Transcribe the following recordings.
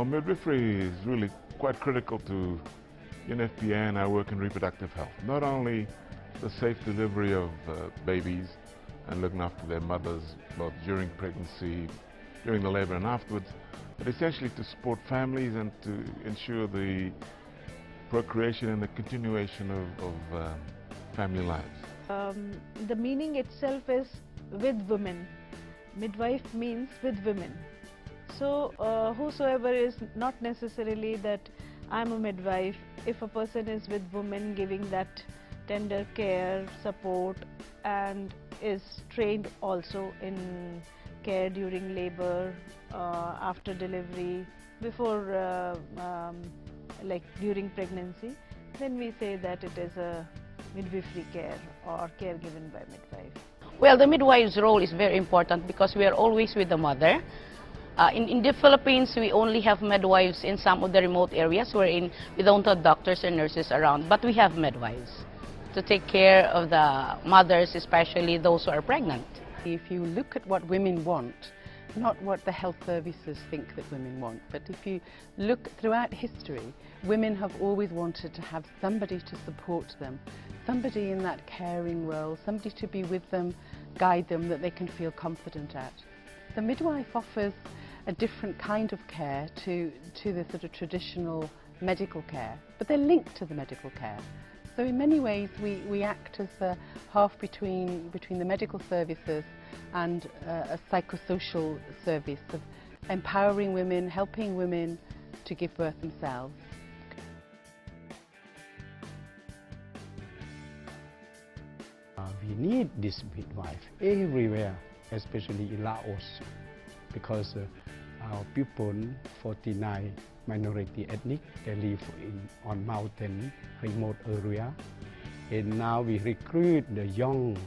Well, midwifery is really quite critical to UNFPA and our work in reproductive health. Not only the safe delivery of babies and looking after their mothers both during pregnancy, during the labor and afterwards, but essentially to support families and to ensure the procreation and the continuation of family lives. The meaning itself is with women. Midwife means with women. So whosoever is not necessarily that I'm a midwife, if a person is with women giving that tender care, support, and is trained also in care during labor, after delivery, before like during pregnancy, then we say that it is a midwifery care or care given by midwife. Well, the midwife's role is very important because we are always with the mother. In the Philippines, we only have midwives in some of the remote areas wherein we don't have doctors and nurses around, but we have midwives to take care of the mothers, especially those who are pregnant. If you look at what women want, not what the health services think that women want, but if you look throughout history, women have always wanted to have somebody to support them, somebody in that caring role, somebody to be with them, guide them, that they can feel confident at. The midwife offers a different kind of care to the sort of traditional medical care, but they're linked to the medical care. So in many ways we act as a half between the medical services and a psychosocial service of empowering women, helping women to give birth themselves. We need this midwife everywhere, especially in Laos, because our people, 49 minority ethnic, they live on mountain, remote area. And now we recruit the young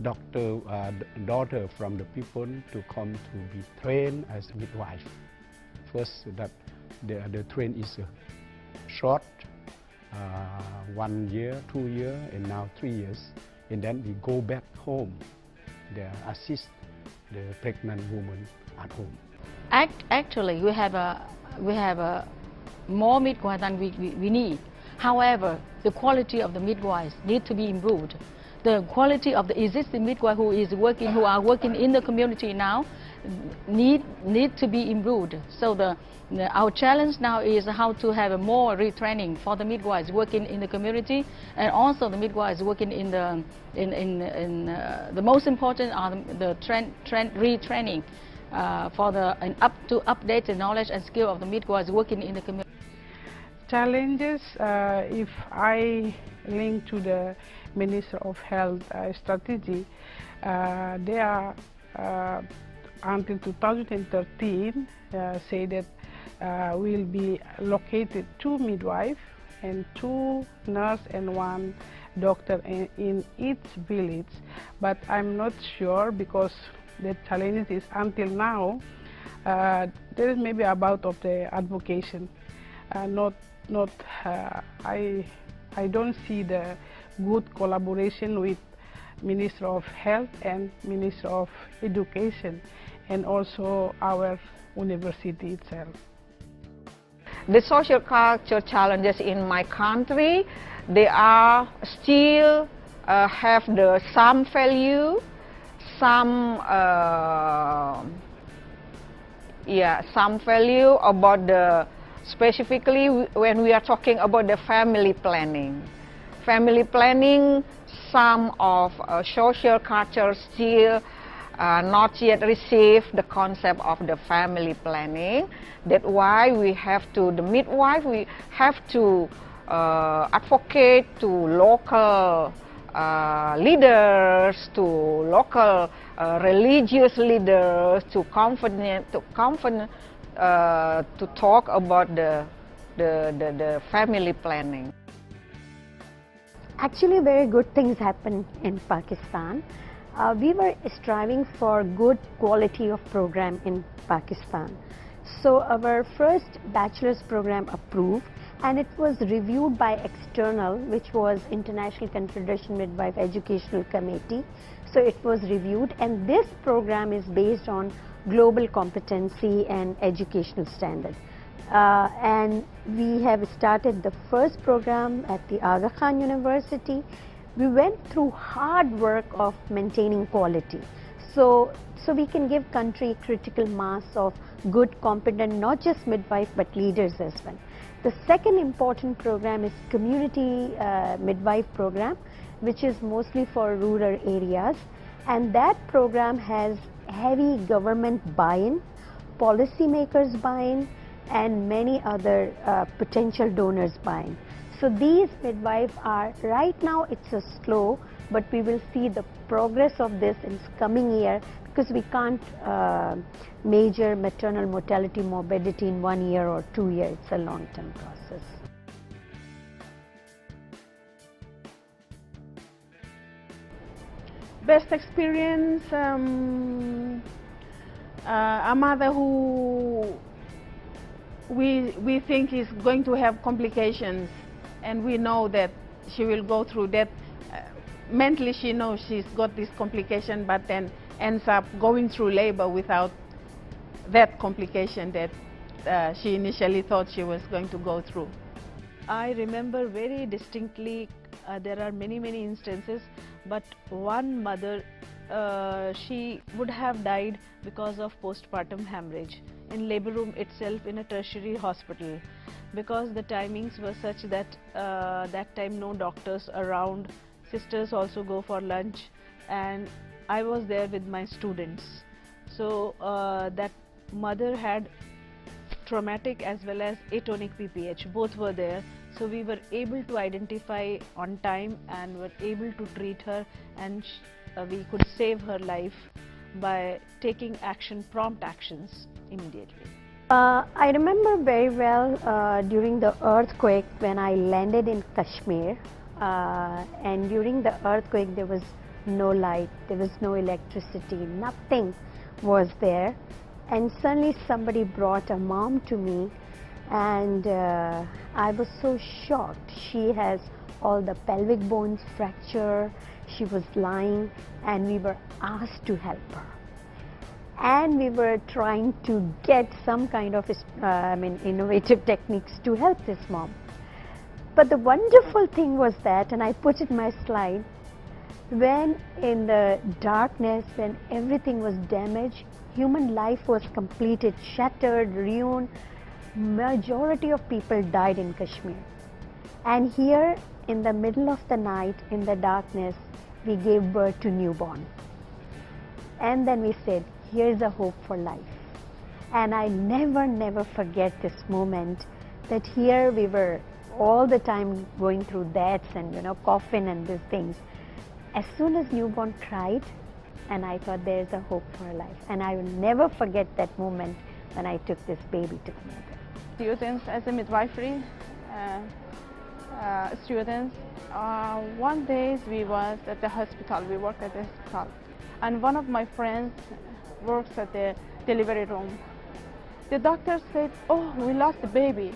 daughter from the people to come to be trained as midwife. First, that the train is short, 1 year, 2 years, and now 3 years. And then we go back home. They assist the pregnant woman at home. Actually, we have a more midwives than we need. However, the quality of the midwives need to be improved. The quality of the existing midwife who are working in the community now need to be improved. So our challenge now is how to have a more retraining for the midwives working in the community, and also the midwives working in the most important are the retraining for to update the knowledge and skill of the midwives working in the community. Challenges, if I link to the Minister of Health strategy, they are until 2013 say that will be located 2 midwives and 2 nurses and 1 doctor in each village, but I'm not sure because the challenge is until now there is maybe about of the advocation, I don't see the good collaboration with Minister of Health and Minister of Education and also our university itself. The social culture challenges in my country, they are still have some value, some value about the, specifically when we are talking about the family planning. Family planning, some of social culture still not yet receive the concept of the family planning. That's why we have to, the midwife, we have to advocate to local leaders, to local religious leaders, to talk about the family planning. Actually, very good things happen in Pakistan. We were striving for good quality of program in Pakistan. So our first bachelor's program approved, and it was reviewed by external, which was International Confederation Midwife Educational Committee. So it was reviewed, and this program is based on global competency and educational standard. and we have started the first program at the Aga Khan University. We went through hard work of maintaining quality. So we can give country critical mass of good, competent, not just midwife, but leaders as well. The second important program is community midwife program, which is mostly for rural areas. And that program has heavy government buy-in, policymakers buy-in, and many other potential donors buy-in. So these midwives are, right now it's a slow, but we will see the progress of this in coming year, because we can't measure maternal mortality morbidity in 1 year or 2 years. It's a long-term process. Best experience, a mother who we think is going to have complications, and we know that she will go through that. Mentally she knows she's got this complication, but then ends up going through labor without that complication that she initially thought she was going to go through. I remember very distinctly, there are many instances, but one mother, she would have died because of postpartum hemorrhage in labor room itself in a tertiary hospital, because the timings were such that that time no doctors around, sisters also go for lunch, and I was there with my students. So that mother had traumatic as well as atonic PPH, both were there. So we were able to identify on time and were able to treat her, and we could save her life by taking action, prompt actions immediately. I remember very well during the earthquake when I landed in Kashmir, and during the earthquake there was no light, there was no electricity, nothing was there, and suddenly somebody brought a mom to me, and I was so shocked. She has all the pelvic bones fracture, she was lying, and we were asked to help her. And we were trying to get some kind of innovative techniques to help this mom. But the wonderful thing was that, and I put it in my slide, when in the darkness, when everything was damaged, human life was completed, shattered, ruined, majority of people died in Kashmir. And here in the middle of the night, in the darkness, we gave birth to newborn. And then we said, here's a hope for life. And I never forget this moment, that here we were all the time going through deaths and coffin and these things. As soon as newborn cried, and I thought there's a hope for life. And I will never forget that moment when I took this baby to the mother. Students as a midwifery students, one day we was at the hospital, we worked at the hospital, and one of my friends works at the delivery room. The doctor said, oh, we lost the baby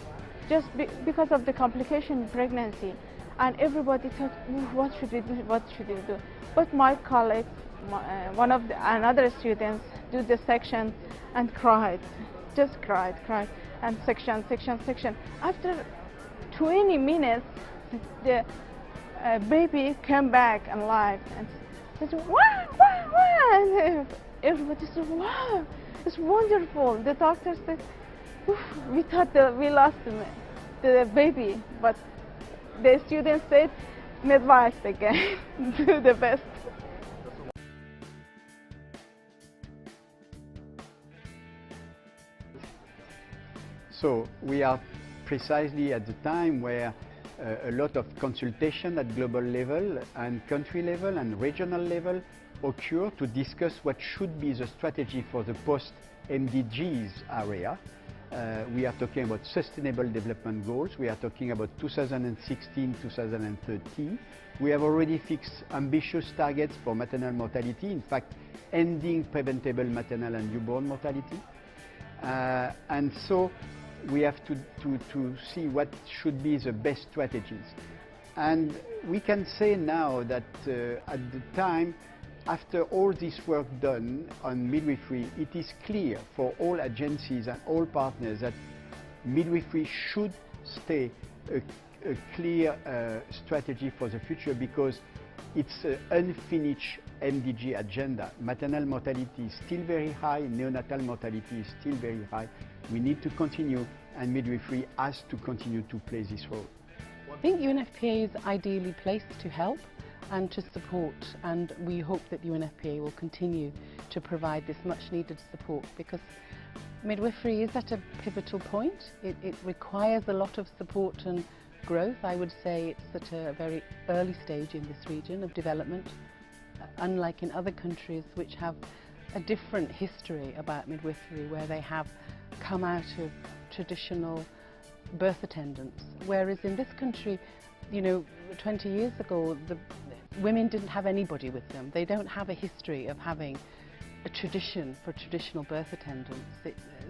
just because of the complication in pregnancy, and everybody thought, what should we do, what should we do? But my colleague, another student, do the section and cried, just cried, and section. After 20 minutes, the baby came back alive and said, wow, and everybody said, wow, it's wonderful. The doctor said, we thought that we lost the baby, but the students said, midwives again, do the best. So we are precisely at the time where a lot of consultation at global level and country level and regional level occur to discuss what should be the strategy for the post-MDGs area. We are talking about Sustainable Development Goals. We are talking about 2016-2030. We have already fixed ambitious targets for maternal mortality, in fact, ending preventable maternal and newborn mortality. And so we have to see what should be the best strategies. And we can say now that at the time, after all this work done on midwifery, it is clear for all agencies and all partners that midwifery should stay a clear strategy for the future, because it's an unfinished MDG agenda. Maternal mortality is still very high, neonatal mortality is still very high. We need to continue, and midwifery has to continue to play this role. I think UNFPA is ideally placed to help and to support, and we hope that UNFPA will continue to provide this much needed support, because midwifery is at a pivotal point. It requires a lot of support and growth. I would say it's at a very early stage in this region of development, unlike in other countries which have a different history about midwifery, where they have come out of traditional birth attendants. Whereas in this country, you know, 20 years ago, the women didn't have anybody with them. They don't have a history of having a tradition for traditional birth attendants.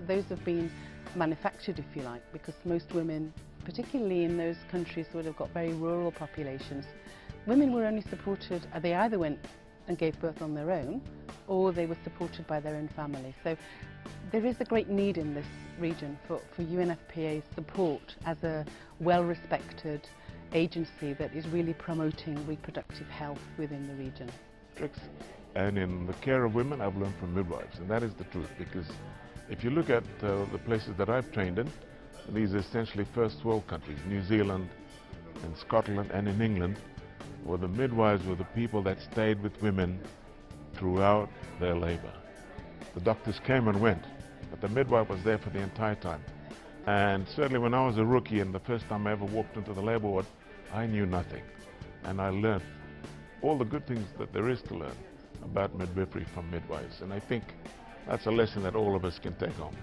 Those have been manufactured, if you like, because most women, particularly in those countries that have got very rural populations, women were only supported, they either went and gave birth on their own, or they were supported by their own family. So there is a great need in this region for UNFPA's support as a well-respected agency that is really promoting reproductive health within the region. And in the care of women, I've learned from midwives, and that is the truth, because if you look at the places that I've trained in, these are essentially first world countries, New Zealand and Scotland and in England, where the midwives were the people that stayed with women throughout their labor. The doctors came and went, but the midwife was there for the entire time. And certainly when I was a rookie and the first time I ever walked into the labor ward, I knew nothing. And I learned all the good things that there is to learn about midwifery from midwives. And I think that's a lesson that all of us can take home.